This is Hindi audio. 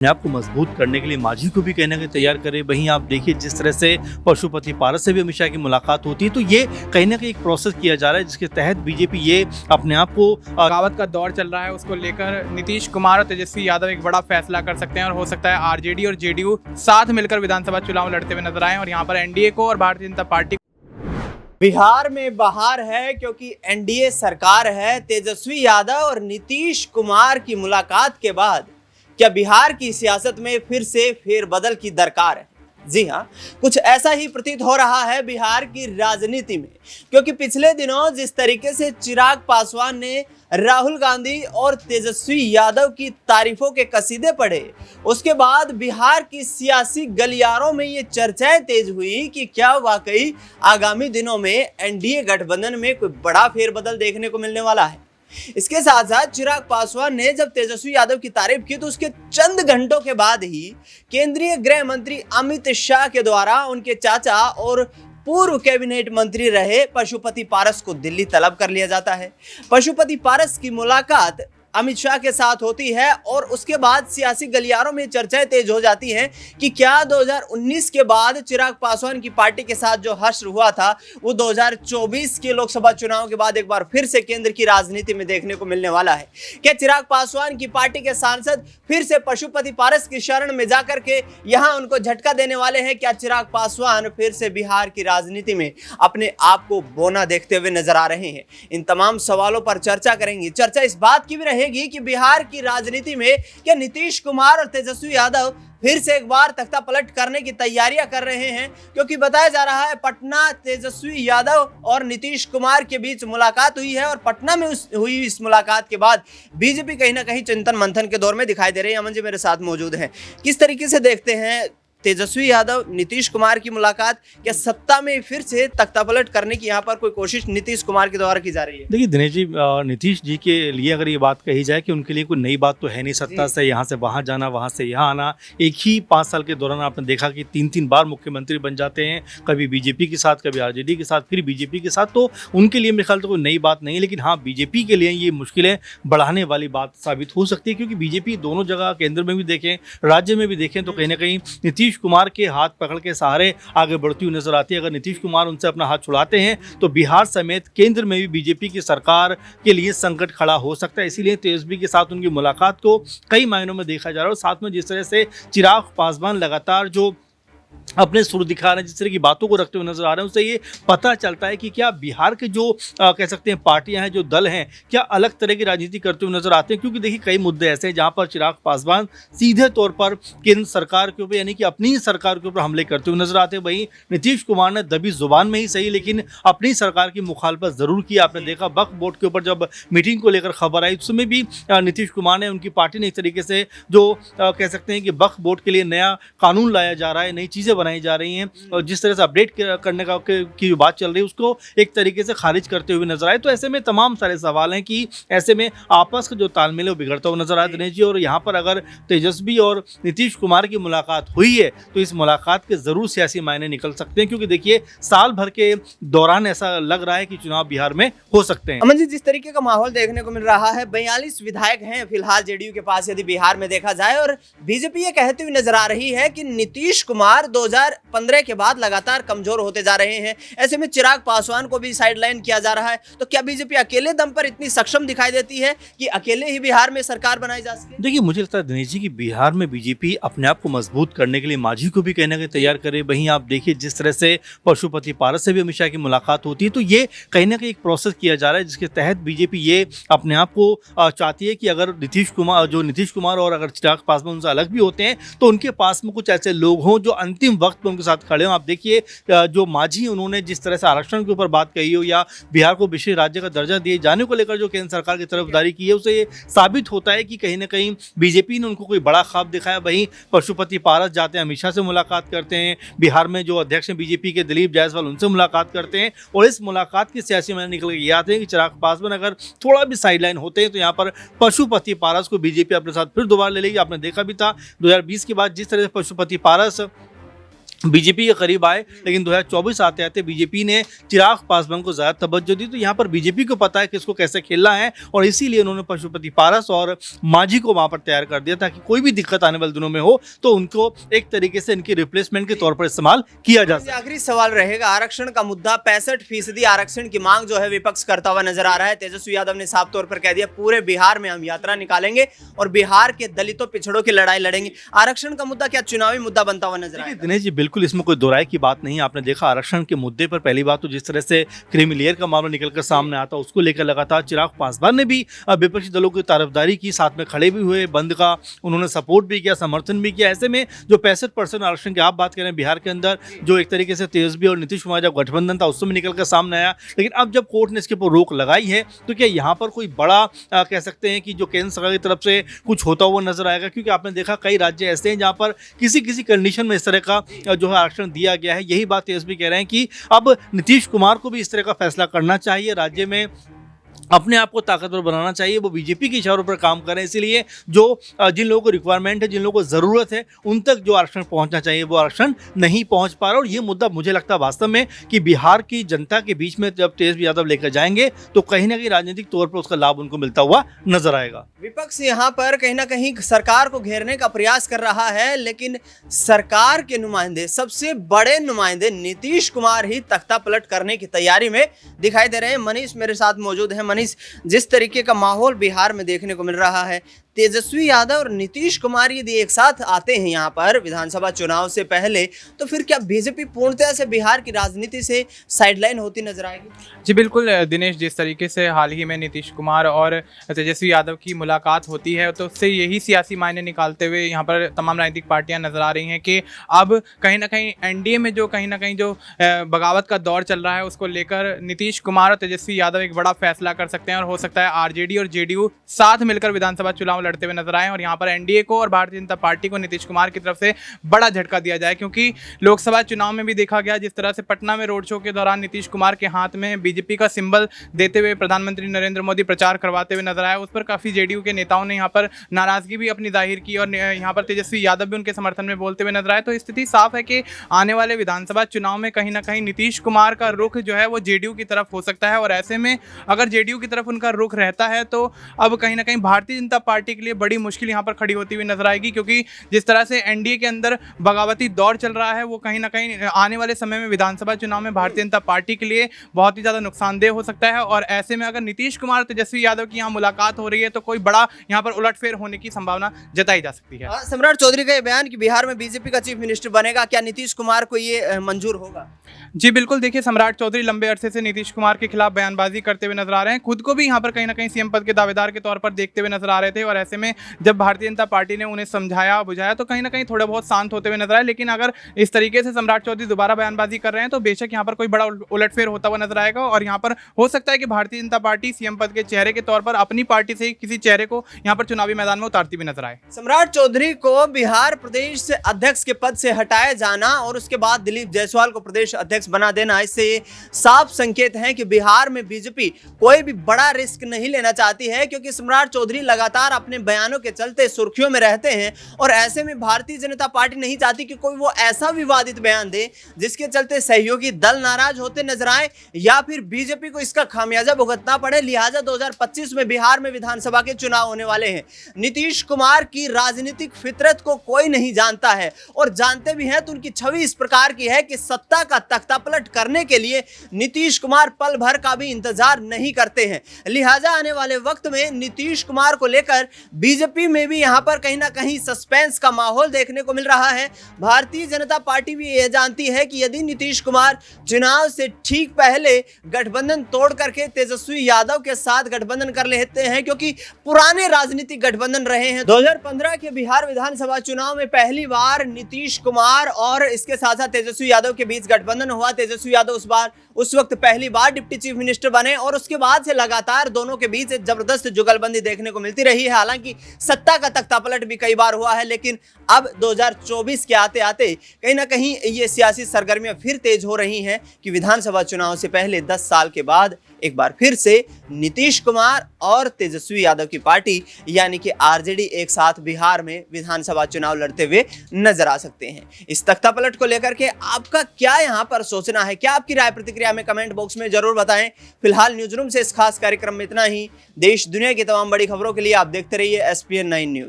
अपने आप को मजबूत करने के लिए मांझी को भी कहीं ना कहीं तैयार करे। वहीं आप देखिए जिस तरह से पशुपति पारस से भी अमित शाह की मुलाकात होती है, तो ये कहीं ना कहीं एक प्रोसेस किया जा रहा है जिसके तहत बीजेपी ये अपने आप को बगावत का दौर चल रहा है। उसको लेकर नीतीश कुमार और तेजस्वी यादव एक बड़ा फैसला कर सकते हैं और हो सकता है आरजेडी और जेडीयू साथ मिलकर विधानसभा चुनाव लड़ते हुए नजर आए और यहाँ पर एनडीए को और भारतीय जनता पार्टी बिहार में बहार है क्योंकि एनडीए सरकार है। तेजस्वी यादव और नीतीश कुमार की मुलाकात के बाद क्या बिहार की सियासत में फिर से फेरबदल की दरकार है? जी हाँ, कुछ ऐसा ही प्रतीत हो रहा है बिहार की राजनीति में, क्योंकि पिछले दिनों जिस तरीके से चिराग पासवान ने राहुल गांधी और तेजस्वी यादव की तारीफों के कसीदे पढ़े, उसके बाद बिहार की सियासी गलियारों में ये चर्चाएं तेज हुई कि क्या वाकई आगामी दिनों में एनडीए गठबंधन में कोई बड़ा फेरबदल देखने को मिलने वाला है। इसके साथ साथ चिराग पासवान ने जब तेजस्वी यादव की तारीफ की तो उसके चंद घंटों के बाद ही केंद्रीय गृह मंत्री अमित शाह के द्वारा उनके चाचा और पूर्व कैबिनेट मंत्री रहे पशुपति पारस को दिल्ली तलब कर लिया जाता है। पशुपति पारस की मुलाकात अमित शाह के साथ होती है और उसके बाद सियासी गलियारों में चर्चाएं तेज हो जाती हैं कि क्या 2019 के बाद चिराग पासवान की पार्टी के साथ जो हश्र हुआ था वो 2024 के लोकसभा चुनाव के बाद एक बार फिर से केंद्र की राजनीति में देखने को मिलने वाला है। क्या चिराग पासवान की पार्टी के सांसद फिर से पशुपति पारस की शरण में जाकर के यहां उनको झटका देने वाले हैं? क्या चिराग पासवान फिर से बिहार की राजनीति में अपने आप को बोना देखते हुए नजर आ रहे हैं? इन तमाम सवालों पर चर्चा करेंगे। चर्चा इस बात की भी रहेगी कि बिहार की राजनीति में क्या नीतीश कुमार और तेजस्वी यादव फिर से एक बार तख्ता पलट करने की तैयारियां कर रहे हैं, क्योंकि बताया जा रहा है पटना तेजस्वी यादव और नीतीश कुमार के बीच मुलाकात हुई है और पटना में हुई इस मुलाकात के बाद बीजेपी कहीं ना कहीं चिंतन मंथन के दौर में दिखाई दे रही है। अमन जी मेरे साथ मौजूद हैं, किस तरीके से देखते हैं तेजस्वी यादव नीतीश कुमार की मुलाकात? क्या सत्ता में फिर से तख्तापलट करने की यहाँ पर कोई कोशिश नीतीश कुमार के द्वारा की जा रही है? देखिए दिनेश जी, नीतीश जी के लिए अगर ये बात कही जाए कि उनके लिए कोई नई बात तो है नहीं। सत्ता से यहाँ से वहाँ जाना, वहाँ से यहाँ आना, एक ही 5 साल के दौरान आपने देखा कि 3-3 बार मुख्यमंत्री बन जाते हैं, कभी बीजेपी के साथ, कभी आरजेडी के साथ, फिर बीजेपी के साथ। तो उनके लिए मेरे ख्याल से कोई नई बात नहीं है, लेकिन हाँ बीजेपी के लिए ये मुश्किलें बढ़ाने वाली बात साबित हो सकती है, क्योंकि बीजेपी दोनों जगह, केंद्र में भी देखें, राज्य में भी देखें, तो कहीं ना कहीं नीतीश कुमार के हाथ पकड़ के सहारे आगे बढ़ती हुई नजर आती है। अगर नीतीश कुमार उनसे अपना हाथ छुड़ाते हैं तो बिहार समेत केंद्र में भी बीजेपी की सरकार के लिए संकट खड़ा हो सकता है। इसीलिए तेजस्वी के साथ उनकी मुलाकात को कई मायनों में देखा जा रहा है। और साथ में जिस तरह से चिराग पासवान लगातार जो अपने सुर दिखा रहे हैं, जिस तरह की बातों को रखते हुए नजर आ रहे हैं, उससे ये पता चलता है कि क्या बिहार के जो कह सकते हैं पार्टियां हैं, जो दल हैं, क्या अलग तरह की राजनीति करते हुए नजर आते हैं। क्योंकि देखिए कई मुद्दे ऐसे हैं जहां पर चिराग पासवान सीधे तौर पर केंद्र सरकार के ऊपर, यानी कि अपनी सरकार के ऊपर हमले करते हुए नजर आते हैं। वहीं नीतीश कुमार ने दबी जुबान में ही सही, लेकिन अपनी सरकार की मुखालफत जरूर की। आपने देखा वक्फ बोर्ड के ऊपर जब मीटिंग को लेकर खबर आई, उसमें भी नीतीश कुमार ने, उनकी पार्टी ने इस तरीके से जो कह सकते हैं कि वक्फ बोर्ड के लिए नया कानून लाया जा रहा है, नई चीजें बनाई जा रही हैं, और जिस तरह से अपडेट करने का की बात चल रही है उसको एक तरीके से खारिज करते हुए नजर आए। तो ऐसे में तमाम सारे सवाल हैं कि ऐसे में आपस का जो तालमेल है वो बिगड़ता हुआ नजर आया दिनेश जी। और यहाँ पर अगर तेजस्वी और नीतीश कुमार की मुलाकात हुई है तो इस मुलाकात के जरूर सियासी मायने निकल सकते हैं, क्योंकि देखिए साल भर के दौरान ऐसा लग रहा है कि चुनाव बिहार में हो सकते हैं। अमन जी, जिस तरीके का माहौल देखने को मिल रहा है, 42 विधायक हैं फिलहाल जेडीयू के पास यदि बिहार में देखा जाए, और बीजेपी ये कहती हुई नजर आ रही है कि नीतीश कुमार 2015 के बाद लगातार कमजोर होते जा रहे हैं। ऐसे में चिराग पासवान को भी साइडलाइन किया जा रहा है। तो क्या बीजेपी अकेले दम पर इतनी सक्षम दिखाई देती है कि अकेले ही बिहार में सरकार बनाई जा सके? देखिए मुझे लगता है दिनेश जी कि बिहार में बीजेपी अपने आप को मजबूत करने के लिए मांझी को भी कहीं ना कहीं तैयार करे। वहीं आप देखिए जिस तरह से पशुपति पारस से भी अमित शाह की मुलाकात होती है, तो ये कहीं ना कहीं एक प्रोसेस किया जा रहा है जिसके तहत बीजेपी ये अपने आप को चाहती है कि अगर नीतीश कुमार और अगर चिराग पासवान उनसे अलग भी होते हैं तो उनके पास में कुछ ऐसे लोग हों जो अंतिम वक्त में उनके साथ खड़े हों। आप देखिए जो मांझी उन्होंने जिस तरह से आरक्षण के ऊपर बात कही हो, या बिहार को विशेष राज्य का दर्जा दिए जाने को लेकर जो केंद्र सरकार की तरफदारी की है, उससे ये साबित होता है कि कहीं ना कहीं बीजेपी ने उनको कोई बड़ा ख्वाब दिखाया। वहीं पशुपति पारस जाते हैं, अमित शाह से मुलाकात करते हैं, बिहार में जो अध्यक्ष हैं बीजेपी के दिलीप जायसवाल, उनसे मुलाकात करते हैं, और इस मुलाकात की सियासी मायने निकल के ये आते हैं कि चिराग पासवान अगर थोड़ा भी साइडलाइन होते हैं तो यहाँ पर पशुपति पारस को बीजेपी अपने साथ फिर दोबारा ले लेगी। आपने देखा भी था 2020 के बाद जिस तरह से पशुपति पारस बीजेपी के करीब आए, लेकिन 2024 आते आते बीजेपी ने चिराग पासवान को ज़्यादा तवज्जो दी। तो यहाँ पर बीजेपी को पता है कि इसको कैसे खेलना है और इसीलिए उन्होंने पशुपति पारस और मांझी को वहाँ पर तैयार कर दिया ताकि कोई भी दिक्कत आने वाले दिनों में हो तो उनको एक तरीके से इनकी रिप्लेसमेंट के तौर पर इस्तेमाल किया जा सके। आखिरी सवाल रहेगा आरक्षण का मुद्दा। 65% आरक्षण की मांग जो है विपक्ष करता हुआ नजर आ रहा है। तेजस्वी यादव ने साफ तौर पर कह दिया पूरे बिहार में हम यात्रा निकालेंगे और बिहार के दलितों पिछड़ों की लड़ाई लड़ेंगे। आरक्षण का मुद्दा क्या चुनावी मुद्दा बनता हुआ नजर आएगा? दिनेश जी, बिल्कुल इसमें कोई दो राय की बात नहीं। आपने देखा आरक्षण के मुद्दे पर पहली बात तो जिस तरह से क्रीमी लेयर का मामला निकलकर सामने आता उसको लेकर लगातार चिराग पासवान ने भी विपक्षी दलों की तरफदारी की, साथ में खड़े भी हुए, बंद का उन्होंने सपोर्ट भी किया, समर्थन भी किया। ऐसे में जो 65% आरक्षण की आप बात करें बिहार के अंदर, जो एक तरीके से तेजस्वी और नीतीश कुमार जब गठबंधन था उसमें निकलकर सामने आया, लेकिन अब जब कोर्ट ने इसके ऊपर रोक लगाई है तो क्या यहाँ पर कोई बड़ा कह सकते हैं कि जो केंद्र सरकार की तरफ से कुछ होता हुआ नजर आएगा? क्योंकि आपने देखा कई राज्य ऐसे हैं जहाँ पर किसी किसी कंडीशन में इस तरह का जो है आरक्षण दिया गया है। यही बात तेजस्वी कह रहे हैं कि अब नीतीश कुमार को भी इस तरह का फैसला करना चाहिए, राज्य में अपने आप को ताकतवर बनाना चाहिए। वो बीजेपी के इशारों पर काम करें, इसीलिए जो जिन लोगों को रिक्वायरमेंट है, जिन लोगों को ज़रूरत है, उन तक जो आरक्षण पहुंचना चाहिए वो आरक्षण नहीं पहुंच पा रहा। और ये मुद्दा मुझे लगता है वास्तव में कि बिहार की जनता के बीच में जब तेजस्वी यादव लेकर जाएंगे तो कहीं ना कहीं राजनीतिक तौर पर उसका लाभ उनको मिलता हुआ नजर आएगा। विपक्ष यहाँ पर कहीं ना कहीं सरकार को घेरने का प्रयास कर रहा है, लेकिन सरकार के नुमाइंदे, सबसे बड़े नुमाइंदे नीतीश कुमार ही तख्ता पलट करने की तैयारी में दिखाई दे रहे हैं। मनीष मेरे साथ मौजूद है। मनीष, जिस तरीके का माहौल बिहार में देखने को मिल रहा है, तेजस्वी यादव और नीतीश कुमार यदि एक साथ आते हैं यहाँ पर विधानसभा चुनाव से पहले, तो फिर क्या बीजेपी पूर्णतः से बिहार की राजनीति से साइडलाइन होती नजर आएगी? जी बिल्कुल दिनेश, जिस तरीके से हाल ही में नीतीश कुमार और तेजस्वी यादव की मुलाकात होती है तो उससे यही सियासी मायने निकालते हुए यहाँ पर तमाम राजनीतिक पार्टियां नजर आ रही हैं कि अब कहीं ना कहीं एनडीए में जो कहीं ना कहीं जो बगावत का दौर चल रहा है उसको लेकर नीतीश कुमार और तेजस्वी यादव एक बड़ा फैसला कर सकते हैं और हो सकता है आरजेडी और जेडीयू साथ मिलकर विधानसभा चुनाव लड़ते हुए नजर आए और यहाँ पर एनडीए को और भारतीय जनता पार्टी को नीतीश कुमार की तरफ से बड़ा झटका दिया जाए। क्योंकि लोकसभा चुनाव में भी देखा गया जिस तरह से पटना में रोड शो के दौरान नीतीश कुमार के हाथ में बीजेपी का सिंबल देते हुए प्रधानमंत्री नरेंद्र मोदी प्रचार करवाते हुए नजर आए, उस पर काफी जेडीयू के नेताओं ने यहाँ पर नाराजगी भी अपनी जाहिर की और यहाँ पर तेजस्वी यादव भी उनके समर्थन में बोलते हुए नजर आए। तो स्थिति साफ है कि आने वाले विधानसभा चुनाव में कहीं ना कहीं नीतीश कुमार का रुख जो है वो जेडीयू की तरफ हो सकता है और ऐसे में अगर जेडीयू की तरफ उनका रुख रहता है तो अब कहीं ना कहीं भारतीय जनता पार्टी के लिए बड़ी मुश्किल यहाँ पर खड़ी होती हुई नजर आएगी। क्योंकि जिस तरह से एनडीए के अंदर बगावती दौर चल रहा है वो कहीं ना कहीं आने वाले समय में विधानसभा चुनाव में भारतीय जनता पार्टी के लिए बहुत ही ज़्यादा नुकसानदेह हो सकता है। और ऐसे में अगर नीतीश कुमार और तेजस्वी यादव की यहाँ मुलाकात हो रही है तो कोई बड़ा यहाँ पर उलटफेर होने की संभावना जताई जा सकती है। सम्राट चौधरी का ये बयान कि बिहार में बीजेपी का चीफ मिनिस्टर बनेगा, क्या नीतीश कुमार को ये मंजूर होगा? जी बिल्कुल, देखिए सम्राट चौधरी लंबे अरसे से नीतीश कुमार के खिलाफ बयानबाजी करते हुए नजर आ रहे हैं, खुद को भी यहाँ पर कहीं ना कहीं सीएम पद के दावेदार के तौर पर देखते हुए नजर आ रहे थे और ऐसे में जब भारतीय जनता पार्टी ने उन्हें समझाया बुझाया तो कहीं ना कहीं थोड़ा बहुत शांत होते हुए नजर आए। लेकिन अगर इस तरीके से सम्राट चौधरी दोबारा बयानबाजी कर रहे हैं तो बेशक यहाँ पर कोई बड़ा उलटफेर होता हुआ नजर आएगा और यहाँ पर हो सकता है कि भारतीय जनता पार्टी सीएम पद के चेहरे के तौर पर अपनी पार्टी से किसी चेहरे को यहाँ पर चुनावी मैदान में उतारती हुई नजर आए। सम्राट चौधरी को बिहार प्रदेश से अध्यक्ष के पद से हटाया जाना और उसके बाद दिलीप जायसवाल को प्रदेश अध्यक्ष बना देना, इससे साफ संकेत है कि बिहार में बीजेपी कोई भी बड़ा रिस्क नहीं लेना चाहती है, क्योंकि सम्राट चौधरी लगातार अपने बयानों के चलते सुर्खियों में रहते हैं और ऐसे में भारतीय जनता पार्टी नहीं चाहती कि कोई वो ऐसा विवादित बयान दे जिसके चलते सहयोगी दल नाराज होते नजर आए या फिर बीजेपी को इसका खामियाजा भुगतना पड़े। लिहाजा 2025 में बिहार में विधानसभा के चुनाव होने वाले हैं। नीतीश कुमार की राजनीतिक फितरत को कोई नहीं जानता है और जानते भी हैं तो उनकी छवि इस प्रकार की है कि सत्ता का तख्तापलट करने के लिए नीतीश कुमार पल भर का भी इंतजार नहीं करते हैं। लिहाजा आने वाले वक्त में नीतीश कुमार को लेकर बीजेपी में भी यहां पर कहीं ना कहीं सस्पेंस का माहौल देखने को मिल रहा है। भारतीय जनता पार्टी भी यह जानती है कि यदि नीतीश कुमार चुनाव से ठीक पहले गठबंधन तोड़ करके तेजस्वी यादव के साथ गठबंधन कर लेते हैं, क्योंकि पुराने राजनीतिक गठबंदन रहे हैं। 2015 के बिहार विधानसभा चुनाव में पहली बार नीतीश कुमार और इसके साथ साथ तेजस्वी यादव के बीच गठबंधन हुआ। तेजस्वी यादव उस वक्त पहली बार डिप्टी चीफ मिनिस्टर बने और उसके बाद से लगातार दोनों के बीच एक जबरदस्त जुगलबंदी देखने को मिलती रही है। हालांकि सत्ता का तख्तापलट भी कई बार हुआ है, लेकिन अब 2024 के आते आते कहीं ना कहीं ये सियासी सरगर्मियां फिर तेज हो रही हैं कि विधानसभा चुनाव से पहले 10 साल के बाद एक बार फिर से नीतीश कुमार और तेजस्वी यादव की पार्टी यानी कि आरजेडी एक साथ बिहार में विधानसभा चुनाव लड़ते हुए नजर आ सकते हैं। इस तख्तापलट को लेकर के आपका क्या यहाँ पर सोचना है, क्या आपकी राय प्रतिक्रिया में कमेंट बॉक्स में जरूर बताएं। फिलहाल न्यूज रूम से इस खास कार्यक्रम में इतना ही। देश दुनिया की तमाम बड़ी खबरों के लिए आप देखते रहिए SPN 9 न्यूज।